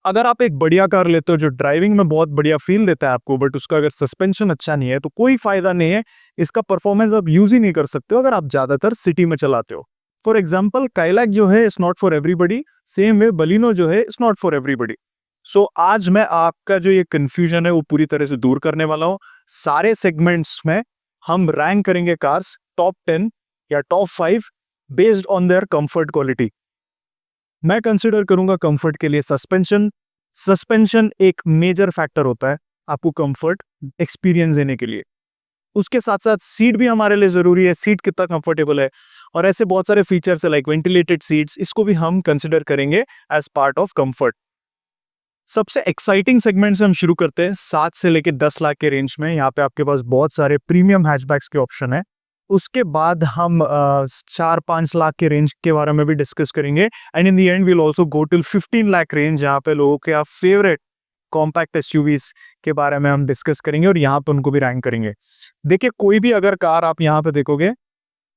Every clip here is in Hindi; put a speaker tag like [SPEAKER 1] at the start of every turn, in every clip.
[SPEAKER 1] अगर आप एक बढ़िया कार लेते हो जो ड्राइविंग में बहुत बढ़िया फील देता है आपको, बट उसका अगर सस्पेंशन अच्छा नहीं है तो कोई फायदा नहीं है। इसका परफॉर्मेंस आप यूज ही नहीं कर सकते हो अगर आप ज्यादातर सिटी में चलाते हो। फॉर एग्जाम्पल काइलैक जो है it's not for everybody, same way Baleno जो है इट्स नॉट फॉर एवरीबडी। सो आज मैं आपका जो ये कंफ्यूजन है वो पूरी तरह से दूर करने वाला हूँ। सारे सेगमेंट्स में हम रैंक करेंगे कार्स टॉप 10 या top 5 based on their comfort quality. मैं कंसिडर करूंगा कंफर्ट के लिए सस्पेंशन। सस्पेंशन एक मेजर फैक्टर होता है आपको कंफर्ट एक्सपीरियंस देने के लिए। उसके साथ साथ सीट भी हमारे लिए जरूरी है, सीट कितना कंफर्टेबल है। और ऐसे बहुत सारे फीचर्स है लाइक वेंटिलेटेड सीट्स, इसको भी हम कंसिडर करेंगे एज पार्ट ऑफ कंफर्ट। सबसे एक्साइटिंग सेगमेंट से हम शुरू करते हैं 7 से लेकर 10 लाख के रेंज में। यहाँ पे आपके पास बहुत सारे प्रीमियम हैचबैक्स के ऑप्शन है। उसके बाद हम 4-5 लाख के रेंज के बारे में भी डिस्कस करेंगे and in the end we'll also go till 15 lakh range, जहाँ पे लोगों के फेवरेट कॉम्पैक्ट एसयूवीज के बारे में हम डिस्कस करेंगे और यहाँ पे उनको भी रैंक करेंगे। देखिए कोई भी अगर कार आप यहाँ पे देखोगे,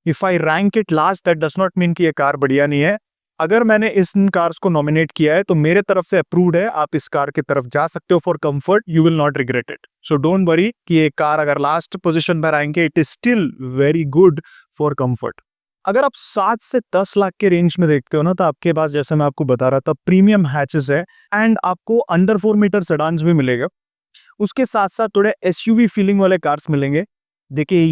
[SPEAKER 1] if I rank it last that does not mean कि ये कार बढ़िया नहीं है। अगर मैंने इन कार्स को नॉमिनेट किया है तो मेरे तरफ से अप्रूव्ड है, आप इस कार की तरफ जा सकते हो for comfort, you will not regret it. So don't worry कि ये कार अगर लास्ट पोजीशन पर आएंगे, it is still very good for comfort. अगर आप 7 से 10 लाख के रेंज में देखते हो ना, तो आपके पास जैसे मैं आपको बता रहा था प्रीमियम हैचेस है एंड आपको अंडर 4 मीटर सेडान्स भी मिलेगा। उसके साथ साथ थोड़े एसयूवी फीलिंग वाले कार्स मिलेंगे। देखिए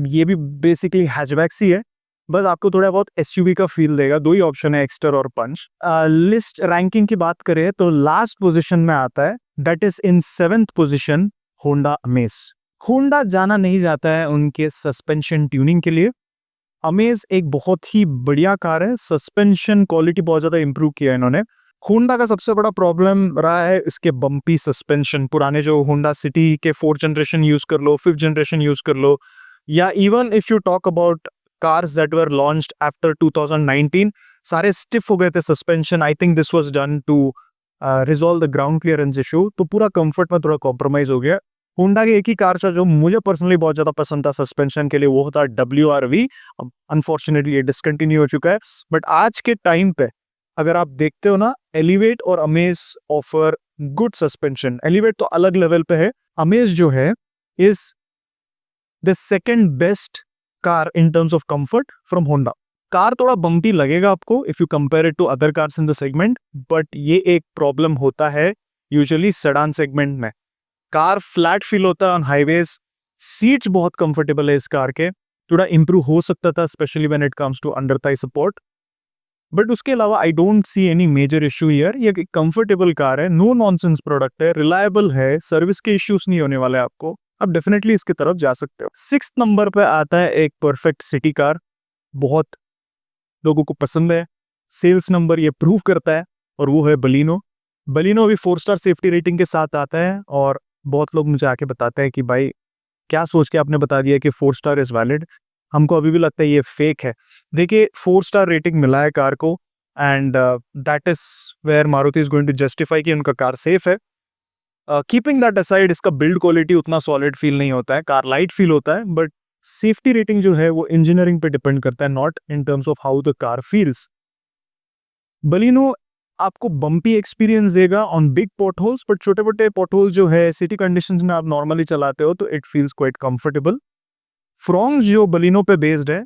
[SPEAKER 1] ये भी बेसिकली हैचबैक्स ही है, बस आपको थोड़ा बहुत एसयूवी का फील देगा। दो ही ऑप्शन है, एक्स्टर और पंच। लिस्ट रैंकिंग की बात करें तो लास्ट पोजीशन में आता है, that is in 7th position, Honda amaze. Honda जाना नहीं जाता है उनके सस्पेंशन ट्यूनिंग के लिए। अमेज एक बहुत ही बढ़िया कार है, सस्पेंशन क्वालिटी बहुत ज्यादा इंप्रूव किया है इन्होंने। होंडा का सबसे बड़ा प्रॉब्लम रहा है इसके बम्पी सस्पेंशन। पुराने जो होंडा सिटी के 4th जनरेशन यूज कर लो, 5th जनरेशन यूज कर लो, या even if you talk about cars that were launched after 2019, सारे स्टिफ हो गए थे suspension. I think this was done to resolve the ground clearance issue, तो पूरा कंफर्ट में थोड़ा कॉम्प्रोमाइज हो गया। होंडा की एक ही कार था जो मुझे पर्सनली बहुत ज्यादा पसंद था सस्पेंशन के लिए, वो था WRV। अनफॉर्चुनेटली ये डिसकंटिन्यू हो चुका है। बट आज के टाइम पे अगर आप देखते हो ना, एलिवेट और Amaze offer good suspension. Elevate तो अलग लेवल पे है, अमेज जो है is the second best car in terms of comfort from Honda. Car थोड़ा बम्पी लगेगा आपको if you compare it to other cars in the segment, but ये एक प्रॉब्लम होता है यूजुअली सेडान सेगमेंट में। कार फ्लैट फील होता है ऑन हाईवेज। सीट्स बहुत कंफर्टेबल है इस कार के, थोड़ा इंप्रूव हो सकता था specially when it comes to under thigh support, but उसके अलावा I don't see any major issue here. ये कंफर्टेबल कार है, नो नॉनसेंस प्रोडक्ट है, रिलायबल है, सर्विस के इश्यूज नहीं होने वाले आपको। आप डेफिनेटली इसकी तरफ जा सकते हो। 6th नंबर पे आता है एक परफेक्ट सिटी कार, बहुत लोगों को पसंद है, सेल्स नंबर ये प्रूव करता है, और वो है बलिनो। बलिनो भी 4 स्टार सेफ्टी रेटिंग के साथ आता है और बहुत लोग मुझे आके बताते हैं कि भाई क्या सोच के आपने बता दिया कि 4 स्टार इज वैलिड। हमको अभी भी लगता है ये फेक है। देखिए 4 स्टार रेटिंग मिला है कार को and that is where Maruti is going to justify कि उनका कार सेफ है। कीपिंग दैट असाइड, इसका बिल्ड क्वालिटी उतना सॉलिड फील नहीं होता है, कार लाइट फील होता है, बट सेफ्टी रेटिंग जो है वो इंजीनियरिंग पे डिपेंड करता है, not in terms of how the car feels. Baleno आपको बम्पी एक्सपीरियंस देगा on big pot holes, but छोटे मोटे पॉट होल जो है सिटी कंडीशंस में आप नॉर्मली चलाते हो तो it feels quite comfortable. Fronx जो बलिनो पे बेस्ड है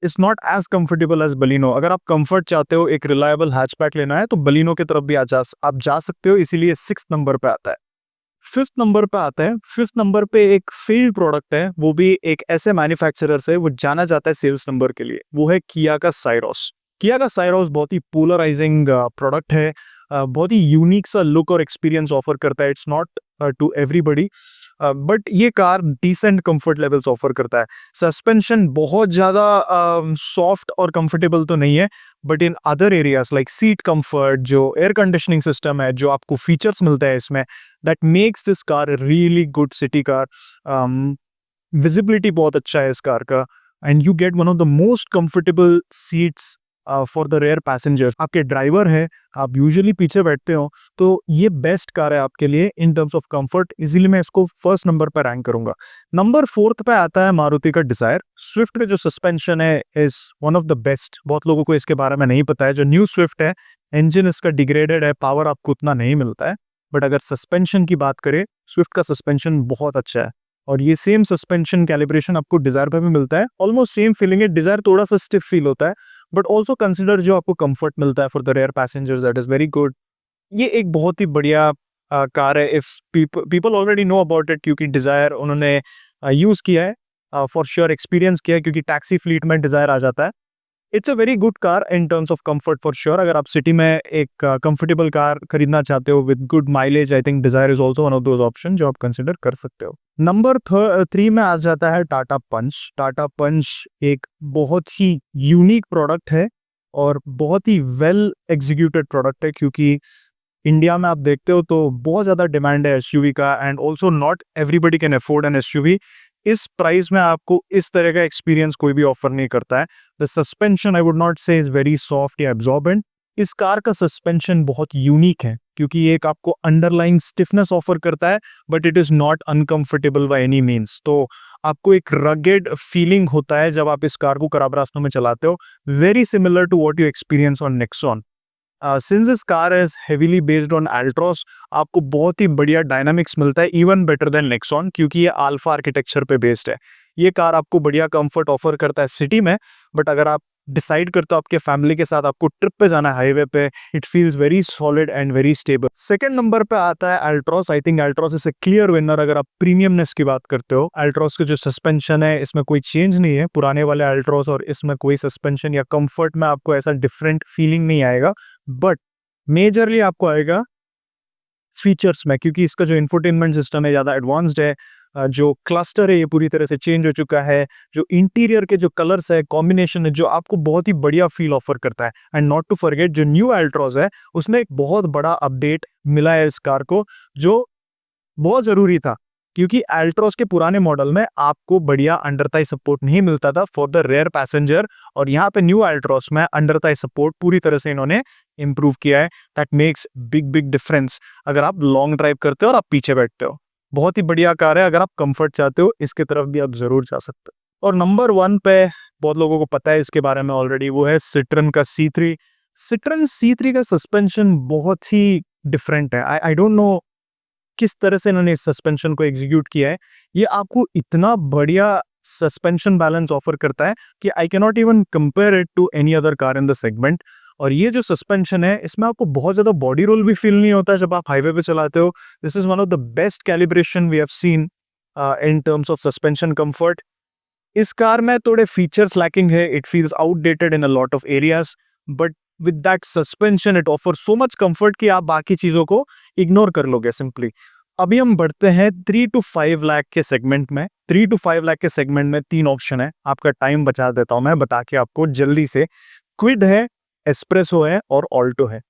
[SPEAKER 1] is not as comfortable as Baleno. अगर आप कंफर्ट चाहते हो, एक रिलायबल हैचबैक लेना है, तो बलिनो की तरफ भी आप जा सकते हो, इसीलिए 6th नंबर पे आता है। 5th नंबर पे आता है, 5th नंबर पे एक फील्ड प्रोडक्ट है, वो भी एक ऐसे मैन्युफैक्चरर से वो जाना जाता है सेल्स नंबर के लिए, वो है किया का साइरोस। किया का साइरोस बहुत ही पोलराइजिंग प्रोडक्ट है, बहुत ही यूनिक सा लुक और एक्सपीरियंस ऑफर करता है। It's not to everybody, but ये car decent comfort levels offer करता है। सस्पेंशन बहुत ज़्यादा सॉफ्ट और कंफर्टेबल तो नहीं है, but in other areas like seat comfort, जो एयर कंडीशनिंग सिस्टम है, जो आपको फीचर्स मिलते हैं इसमें, that makes this car really good city car. Visibility बहुत अच्छा है इस कार का and you get one of the most comfortable seats for the rear passengers. आपके ड्राइवर है, आप यूजुअली पीछे बैठते हो, तो ये बेस्ट कार है आपके लिए इन टर्म्स ऑफ कंफर्ट। इजीली मैं इसको फर्स्ट नंबर पर रैंक करूंगा। नंबर 4 पे आता है मारुति का डिजायर। स्विफ्ट का जो सस्पेंशन है is one of the best. बहुत लोगों को इसके बारे में नहीं पता है। जो न्यू स्विफ्ट है, इंजन इसका डिग्रेडेड है, पावर आपको उतना नहीं मिलता है, बट अगर सस्पेंशन की बात करें, स्विफ्ट का सस्पेंशन बहुत अच्छा है। और ये सेम सस्पेंशन कैलिब्रेशन आपको डिजायर पे भी मिलता है। ऑलमोस्ट सेम फीलिंग है। डिजायर थोड़ा सा स्टिफ फील होता है, बट ऑल्सो कंसिडर जो आपको कंफर्ट मिलता है for the rear passengers, that is very good. ये एक बहुत ही बढ़िया कार है। If people already know about it, क्योंकि डिजायर उन्होंने यूज किया है, फॉर श्योर एक्सपीरियंस किया है, क्योंकि टैक्सी फ्लीट में डिजायर आ जाता है। It's a very good car in terms of comfort for sure. अगर आप सिटी में एक कंफर्टेबल कार खरीदना चाहते हो with good mileage, I think desire is also one of those option जो आप कंसिडर कर सकते हो। नंबर 3 में आ जाता है टाटा पंच। टाटा पंच एक बहुत ही यूनिक प्रोडक्ट है और बहुत ही वेल एग्जीक्यूटेड प्रोडक्ट है, क्योंकि इंडिया में आप देखते हो तो बहुत ज़्यादा डिमांड है एसयूवी का, and also not everybody can afford N SUV. इस प्राइस में आपको इस तरह का एक्सपीरियंस कोई भी ऑफर नहीं करता है। The suspension I would not से इज वेरी सॉफ्ट या एब्जॉर्बेंट। इस कार का सस्पेंशन बहुत यूनिक है, क्योंकि ये एक आपको अंडरलाइन स्टिफनेस ऑफर करता है, but it is not uncomfortable by any means. तो आपको एक रगेड फीलिंग होता है जब आप इस कार को खराब रास्तों में चलाते हो, very similar to what you experience on Nexon. Since this car is heavily based on Altroz, आपको बहुत ही बढ़िया डायनामिक्स मिलता है, इवन बेटर देन नेक्सॉन, क्योंकि ये अल्फा आर्किटेक्चर पे बेस्ड है। ये कार आपको बढ़िया कंफर्ट ऑफर करता है सिटी में, बट अगर आप डिसाइड करते हो आपके फैमिली के साथ आपको ट्रिप पे जाना है हाईवे पे, it feels very solid and very stable. Second number पे आता है Altroz. I think Altroz is a clear winner अगर आप प्रीमियमनेस की बात करते हो। अल्ट्रॉस का जो सस्पेंशन है इसमें कोई चेंज नहीं है, पुराने वाले अल्ट्रॉस और इसमें कोई सस्पेंशन या कंफर्ट में आपको ऐसा डिफरेंट फीलिंग नहीं आएगा, बट मेजरली आपको आएगा फीचर्स में, क्योंकि इसका जो इंफोटेनमेंट सिस्टम है ज़्यादा एडवांस्ड है। जो क्लस्टर है ये पूरी तरह से चेंज हो चुका है। जो इंटीरियर के जो कलर्स है, कॉम्बिनेशन है, जो आपको बहुत ही बढ़िया फील ऑफर करता है। एंड नॉट टू फॉरगेट, जो न्यू अल्ट्रॉस है उसमें एक बहुत बड़ा अपडेट मिला है इस कार को, जो बहुत जरूरी था, क्योंकि अल्ट्रॉस के पुराने मॉडल में आपको बढ़िया अंडर थाई सपोर्ट नहीं मिलता था फॉर द रेयर पैसेंजर, और यहाँ पे न्यू अल्ट्रॉस में अंडर थाई सपोर्ट पूरी तरह से इन्होंने इंप्रूव किया है। That makes big big difference अगर आप लॉन्ग ड्राइव करते हो और आप पीछे बैठते हो। बहुत ही बढ़िया कार है। अगर आप कंफर्ट चाहते हो इसके तरफ भी आप जरूर जा सकते हो। और नंबर 1 पे बहुत लोगों को पता है इसके बारे में ऑलरेडी, वो है सिट्रन का C3। सिट्रन C3 का सस्पेंशन बहुत ही डिफरेंट है। आई डोंट नो किस तरह से इन्होंने इस सस्पेंशन को एग्जीक्यूट किया है। ये आपको इतना बढ़िया सस्पेंशन बैलेंस ऑफर करता है कि I can not even compare it to any other car in the segment. और ये जो सस्पेंशन है इसमें आपको बहुत ज्यादा बॉडी रोल भी फील नहीं होता है जब आप हाईवे पे चलाते हो। This is one of the best calibration we have seen in terms of suspension comfort. इस कार में थोड़े फीचर्स लैकिंग है, it feels outdated in a lot of areas, but with that suspension it offer so much comfort कि आप बाकी चीजों को इग्नोर कर लोगे सिंपली। अभी हम बढ़ते हैं 3 to 5 लाख के सेगमेंट में। 3 to 5 लाख के सेगमेंट में 3 ऑप्शन है। आपका टाइम बचा देता हूं मैं बता के आपको जल्दी से। क्विड है, एस्प्रेसो है और ऑल्टो है।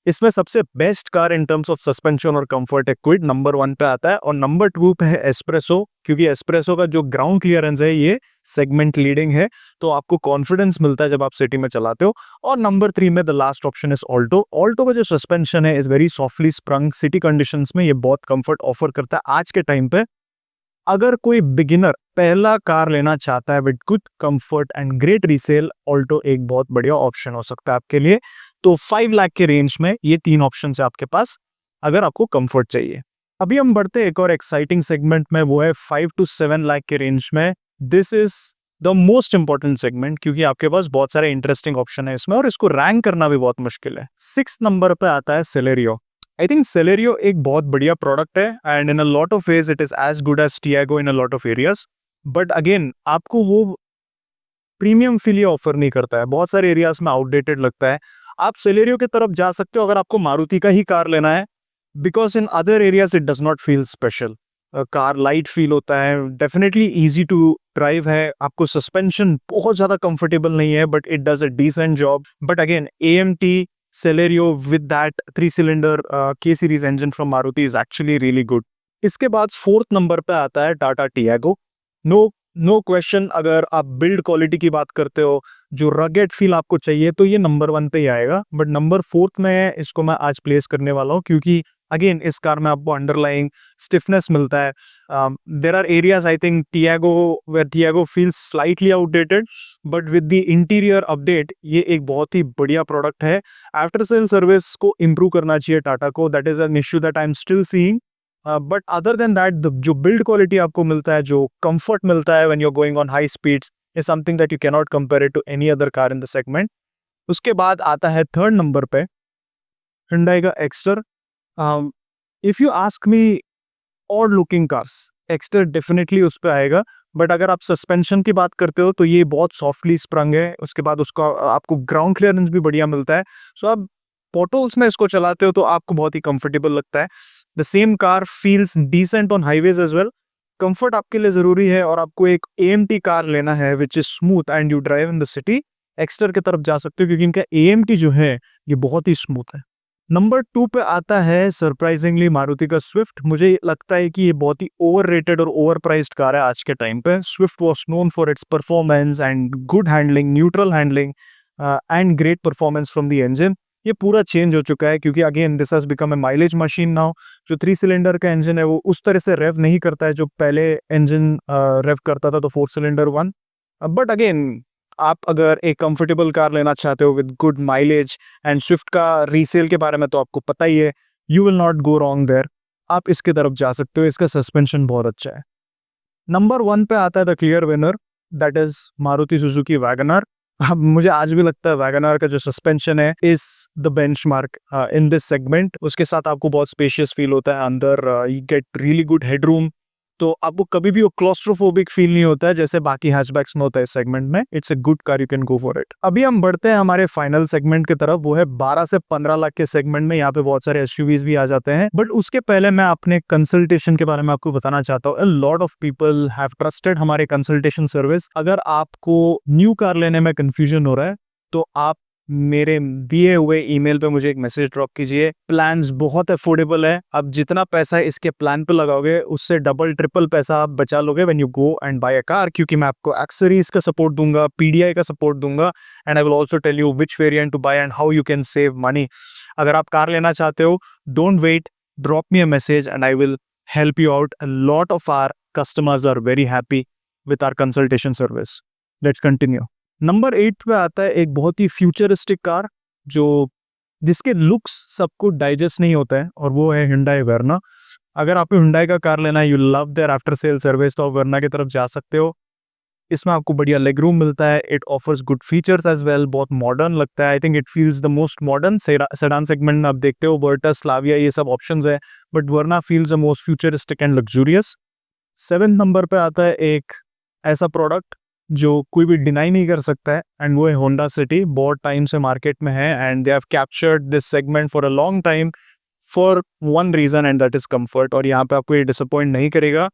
[SPEAKER 1] इसमें सबसे best car in terms of suspension और कंफर्ट है क्विड, नंबर 1 पे आता है। और नंबर 2 पे है एस्प्रेसो, क्योंकि एस्प्रेसो का जो ग्राउंड क्लियरेंस है ये सेगमेंट लीडिंग है, तो आपको कॉन्फिडेंस मिलता है जब आप सिटी में चलाते हो। और नंबर 3 में the last option is Alto. Alto का जो सस्पेंशन है is very softly sprung. City conditions में ये बहुत कंफर्ट ऑफर करता है आज के टाइम पे। अगर कोई बिगिनर पहला कार लेना चाहता है with good comfort and great resale, Alto एक बहुत बढ़िया ऑप्शन हो सकता है आपके लिए। तो 5 लाख के रेंज में ये 3 ऑप्शन है आपके पास अगर आपको कंफर्ट चाहिए। अभी हम बढ़ते एक और एक्साइटिंग सेगमेंट में, वो है 5 to 7 लाख के रेंज में। This is the most important segment, क्योंकि आपके पास बहुत सारे इंटरेस्टिंग ऑप्शन है इसमें और इसको रैंक करना भी बहुत मुश्किल है। 6 नंबर पे आता है सेलेरियो। आई थिंक सेलेरियो एक बहुत बढ़िया प्रोडक्ट है and in a lot of ways it is as good as Tiago in a lot of areas, but again आपको वो प्रीमियम फील ये ऑफर नहीं करता है। बहुत सारे एरियाज में आउटडेटेड लगता है। आप सेलेरियो की तरफ जा सकते हो अगर आपको मारुति का ही कार लेना है, because in other areas it does not feel special. Car light feel होता है, डेफिनेटली इजी टू ड्राइव है। आपको सस्पेंशन बहुत ज्यादा कंफर्टेबल नहीं है, but it does a decent job. But again AMT Celerio with that 3-cylinder K series engine from Maruti is actually really good. इसके बाद 4th नंबर पे आता है Tata Tiago. No no question, अगर आप बिल्ड क्वालिटी की बात करते हो, जो रगेड फील आपको चाहिए, तो ये नंबर 1 पे ही आएगा। बट नंबर 4th में इसको मैं आज प्लेस करने वाला हूँ, क्योंकि अगेन इस कार में आपको अंडरलाइंग स्टिफनेस मिलता है। There are areas I think Tiago feels slightly outdated, but with the interior update ये एक बहुत ही बढ़िया प्रोडक्ट है। आफ्टर सेल सर्विस को इम्प्रूव करना चाहिए टाटा को, that is an issue that I am still seeing. But other than that, जो बिल्ड क्वालिटी आपको मिलता है, जो कंफर्ट मिलता है when you are going on high speeds, is something that you can not compare it to any other car in the segment. उसके बाद आता है थर्ड नंबर पे Hyundai का Exter. If you ask me और लुकिंग कार्स, एक्स्टर डेफिनेटली उस पे आएगा। बट अगर आप सस्पेंशन की बात करते हो तो ये बहुत सॉफ्टली स्प्रंग है। उसके बाद उसका आपको ग्राउंड क्लियरेंस भी बढ़िया मिलता है। सो आप पोर्टल्स में इसको चलाते हो तो आपको बहुत ही कंफर्टेबल लगता है। The same car feels decent on highways as well. Comfort आपके लिए जरूरी है और आपको एक AMT कार लेना है which is smooth and you drive in the city, Exter की तरफ जा सकते हो, क्योंकि इनका AMT जो है ये बहुत ही स्मूथ है। नंबर 2 पे आता है सरप्राइजिंगली मारुति का स्विफ्ट। मुझे लगता है कि ये बहुत ही ओवररेटेड और ओवर प्राइस्ड कार है आज के टाइम पे। Swift was known for its performance and good handling, neutral handling and great performance from the engine. ये पूरा चेंज हो चुका है, क्योंकि again this has become a mileage machine now. जो 3 सिलेंडर का इंजन है वो उस तरह से रेव नहीं करता है जो पहले इंजन रेव करता था, तो 4 सिलेंडर 1। बट अगेन आप अगर एक कंफर्टेबल कार लेना चाहते हो with good mileage, and Swift का रीसेल के बारे में तो आपको पता ही है, you will not go wrong there. आप इसके तरफ जा सकते हो, इसका सस्पेंशन बहुत अच्छा है। नंबर 1 पे आता है the clear winner, that is Maruti Suzuki Wagner. अब मुझे आज भी लगता है वैगनर का जो सस्पेंशन है is the benchmark in this segment. उसके साथ आपको बहुत स्पेशियस फील होता है अंदर, you get really good headroom, तो आपको कभी भी वो क्लॉस्ट्रोफोबिक फील नहीं होता है जैसे बाकी हैचबैक्स में होता है इस सेगमेंट में। It's a good car, you can go for it. अभी हम बढ़ते हैं हमारे फाइनल सेगमेंट की तरफ, वो है 12 से 15 लाख के सेगमेंट में। यहाँ पे बहुत सारे एसयूवीज भी आ जाते हैं, बट उसके पहले मैं अपने कंसल्टेशन के बारे में आपको बताना चाहता हूँ। अ lot of people have trusted हमारे कंसल्टेशन सर्विस। अगर आपको न्यू कार लेने में कंफ्यूजन हो रहा है तो आप मेरे दिए हुए ईमेल पे मुझे एक मैसेज ड्रॉप कीजिए। प्लान्स बहुत अफोर्डेबल है, आप जितना पैसा इसके प्लान पे लगाओगे उससे डबल ट्रिपल पैसा आप बचा लोगे when you go and buy a car, क्योंकि मैं आपको एक्सेसरीज का सपोर्ट दूंगा, PDI का सपोर्ट दूंगा, and I will also tell you which variant to buy and how you can save money. अगर आप कार लेना चाहते हो, don't wait, drop me a message and I will help you out. A lot of our customers are very happy with our consultation service. Let's continue. Number 8 पे आता है एक बहुत ही फ्यूचरिस्टिक कार, जो जिसके लुक्स सबको डाइजेस्ट नहीं होता है, और वो है Hyundai Verna। अगर आपको Hyundai का कार लेना है, you love their after sale service, तो आप Verna की तरफ जा सकते हो। इसमें आपको बढ़िया लेग रूम मिलता है, it offers good features as well, बहुत मॉडर्न लगता है। I think it feels the most modern. Sedan segment में आप देखते हो वर्टस, स्लाविया, ये सब ऑप्शंस है, but Verna feels the most futuristic and luxurious. 7th number पे आता है एक ऐसा प्रोडक्ट जो कोई भी डिनाई नहीं कर सकता है, एंड वो है होंडा सिटी। बहुत टाइम से मार्केट में है and they have captured this segment for a long time for one reason, and that is comfort. और यहाँ पे आपको ये डिसअपॉइंट नहीं करेगा।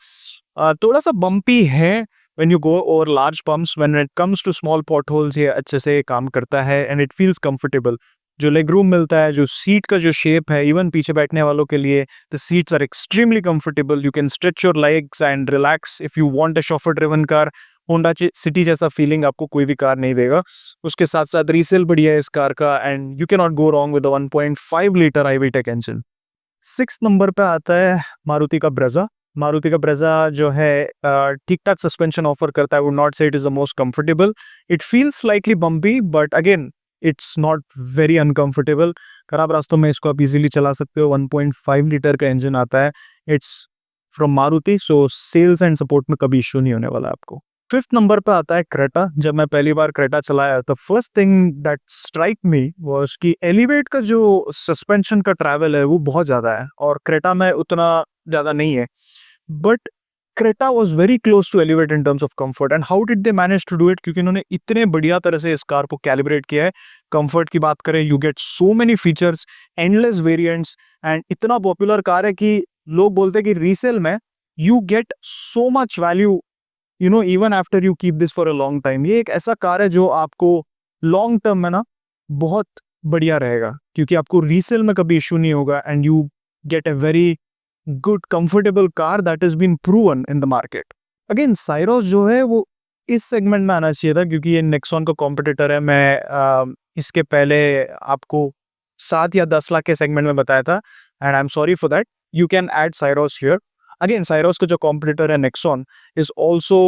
[SPEAKER 1] थोड़ा सा बम्पी है when you go over large bumps, when it comes to small potholes ये अच्छे से काम करता है एंड इट फील्स कंफर्टेबल। जो लेग रूम मिलता है, जो सीट का जो शेप है, इवन पीछे बैठने वालों के लिए the seats are extremely comfortable. You can stretch your legs and relax if you want a chauffeur driven car. Honda City जैसा फीलिंग आपको कोई भी कार नहीं देगा। उसके साथ साथ रीसेल बढ़िया है इस कार का, and you can not go wrong with 1.5 litre IVTEC engine. 6 number पे आता है मारुति का ब्रेजा। मारुति का ब्रेजा जो है ठीक ठाक सस्पेंशन ऑफर करता है। वुड नॉट से it is the most comfortable, it feels slightly bumpy, but again it's not very uncomfortable. खराब रास्तों में इसको आप इजीली चला सकते हो। 1.5 लीटर का इंजन आता है, it's from Maruti, so sales and support में कभी इश्यू नहीं होने वाला आपको। 5th नंबर पे आता है क्रेटा। जब मैं पहली बार क्रेटा चलाया, तो first thing that strike me was कि एलिवेट का जो सस्पेंशन का ट्रैवल है वो बहुत ज्यादा है, और क्रेटा में उतना ज्यादा नहीं है। But Creta was very close to Elevate in terms of comfort, and how did they manage to do it, क्योंकि इन्होंने इतने बढ़िया तरह से इस कार को कैलिब्रेट किया है। कंफर्ट की बात करें, you get so many features, endless variants, and इतना पॉपुलर कार है कि लोग बोलते हैं कि रीसेल में you get so much value, you know, even after you keep this for a long time. ये एक ऐसा कार है जो आपको लॉन्ग टर्म में ना बहुत बढ़िया रहेगा, क्योंकि आपको रीसेल में कभी इश्यू नहीं होगा, and you get a very good comfortable car that is been proven in the market. Again Syros जो है वो इस सेगमेंट में आना चाहिए था क्योंकि ये नेक्सॉन का कॉम्पिटिटर है। मैं इसके पहले आपको 7 या 10 लाख के सेगमेंट में बताया था and I am sorry for that. You can add Syros here. Again Syros का जो कॉम्पिटिटर है Nexon is also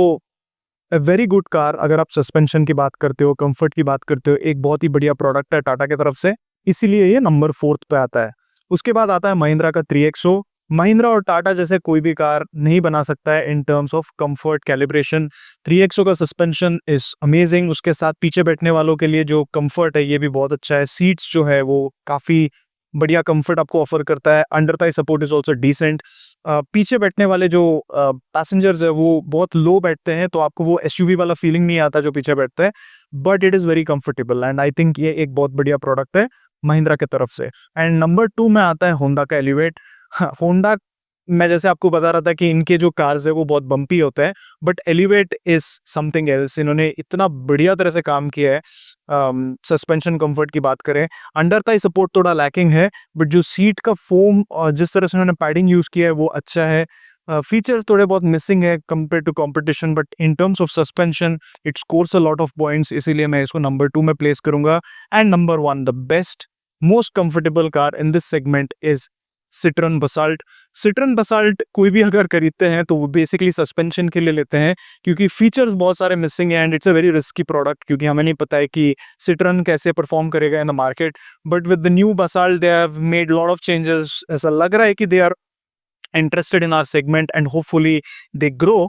[SPEAKER 1] a very good car. अगर आप सस्पेंशन की बात करते हो, कंफर्ट की बात करते हो, एक बहुत ही बढ़िया प्रोडक्ट है टाटा की तरफ से, इसीलिए ये नंबर 4 पे आता है। उसके बाद आता है महिंद्रा का 3XO। महिंद्रा और टाटा जैसे कोई भी कार नहीं बना सकता है इन terms of comfort calibration. 3XO का सस्पेंशन इज अमेजिंग, उसके साथ पीछे बैठने वालों के लिए जो कंफर्ट है ये भी बहुत अच्छा है। सीट्स जो है वो काफी बढ़िया कंफर्ट आपको ऑफर करता है। Under thigh support is also decent. पीछे बैठने वाले जो पैसेंजर्स है वो बहुत लो बैठते हैं, तो आपको वो एसयूवी वाला फीलिंग नहीं आता जो पीछे बैठते हैं, but it is very comfortable and I think ये एक बहुत बढ़िया प्रोडक्ट है महिंद्रा की तरफ से। एंड नंबर 2 में आता है होंडा का एलिवेट। होंडा, मैं जैसे आपको बता रहा था कि इनके जो कार्स है वो बहुत बम्पी होते हैं, but elevate is something else. इन्होंने इतना बढ़िया तरह से काम किया है। सस्पेंशन कंफर्ट की बात करें, अंडर थाई सपोर्ट थोड़ा लैकिंग है, बट जो सीट का फोम और जिस तरह से उन्होंने पैडिंग यूज किया है वो अच्छा है। फीचर्स थोड़े बहुत मिसिंग है compare to competition, but in terms of suspension it scores a lot of points, इसीलिए मैं इसको नंबर 2 में प्लेस करूंगा। And number 1 the best most comfortable car in this segment is Citroen Basalt. Citroen Basalt कोई भी अगर खरीदते हैं तो वो बेसिकली सस्पेंशन के लिए लेते हैं क्योंकि फीचर्स बहुत सारे मिसिंग हैं and it's a very risky product, क्योंकि हमें नहीं पता है कि सिट्रॉन कैसे परफॉर्म करेगा in the market. But with the new Basalt they have made lot of changes. ऐसा लग रहा है कि they are interested in our segment and hopefully they grow.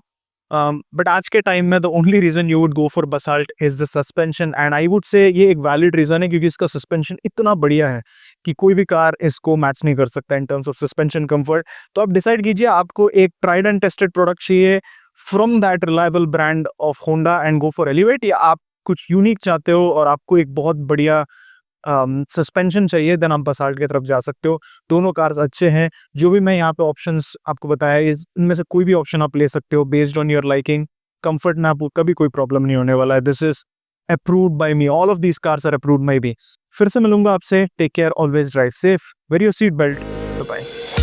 [SPEAKER 1] But आज के टाइम में the only reason you would go for Basalt is the suspension and I would say ये एक valid reason है क्योंकि इसका suspension इतना बढ़िया है कि कोई भी कार इसको मैच नहीं कर सकता in terms of suspension comfort। तो आप डिसाइड कीजिए आपको एक tried and tested प्रोडक्ट चाहिए from that reliable brand of Honda and go for Elevate, या आप कुछ यूनिक चाहते हो और आपको एक बहुत बढ़िया सस्पेंशन चाहिए, देन आप बसाल्ट की तरफ जा सकते हो। दोनों कार्स अच्छे हैं। जो भी मैं यहाँ पे ऑप्शंस आपको बताया इनमें से कोई भी ऑप्शन आप ले सकते हो based on your liking. Comfort में आपको कभी कोई प्रॉब्लम नहीं होने वाला है। This is approved by me, all of these cars are approved by me. फिर से मिलूंगा आपसे। Take care, always drive safe, wear your seat belt. Bye.